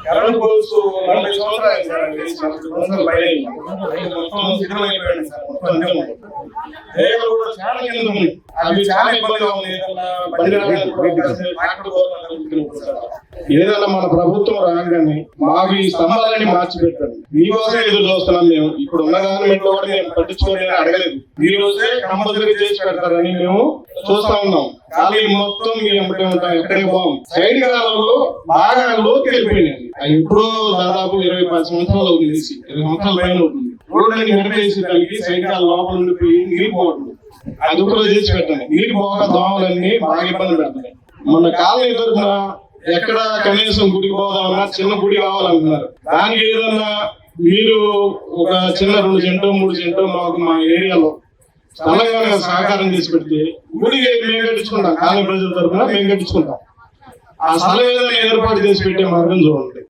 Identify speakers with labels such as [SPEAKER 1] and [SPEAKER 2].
[SPEAKER 1] Current poles 40 సంవత్సరాలు sir, 20 సంవత్సరాలు పైన మొత్తం సిద్ధమైపోయాడు సార్. మొత్తం అంతే ఉంది. రేగలు కూడా చాలా కింద ఉంది. అవి చాలా ఇబ్బందిగా ఉంది.
[SPEAKER 2] ఏదైనా మన ప్రభుత్వం రాగానే మాకు ఈ స్తంభాలని మార్చిపెట్టారు. మీకోసం ఎదురు చూస్తున్నాం మేము. ఇప్పుడు ఉన్న గవర్నమెంట్ కూడా మేము పట్టించుకోలేని అడగలేదు. ఈ రోజే కంపల్సరీ చేసి పెడతారని మేము చూస్తా ఉన్నాం. ఖాళీ మొత్తం ఎమ్మటే ఉంటాం. ఎక్కడికి పోం. సైడ్ కాలంలో బాగా లోకి వెళ్ళిపోయినాయి. అవి ఇప్పుడు దాదాపు 20 సంవత్సరాలు అవుతుంది. 20 సంవత్సరాల పైన అవుతుంది. రోడ్లని నిరవేసి దానికి సైడ్ కాలం లోపల ఉండిపోయి నీరు పోవట్లేదు. అది కూడా చేసి పెట్టండి. నీరు పోక దోమలన్నీ బాగా ఇబ్బంది పెడతాయి. మన కాలనీ తరఫున ఎక్కడ కనీసం గుడికి పోదామన్నా చిన్న గుడి కావాలంటున్నారు. దానికి ఏదన్నా మీరు ఒక చిన్న 2 సెంటు 3 సెంటు మాకు మా ఏరియాలో స్థలంగా సహకారం చేసి పెడితే గుడికి మేము కట్టించుకుంటాం. కాలనీ ప్రజల తరఫున మేము కట్టించుకుంటాం. ఆ స్థలం ఏదైనా ఏర్పాటు చేసి పెట్టే మార్గం చూడండి.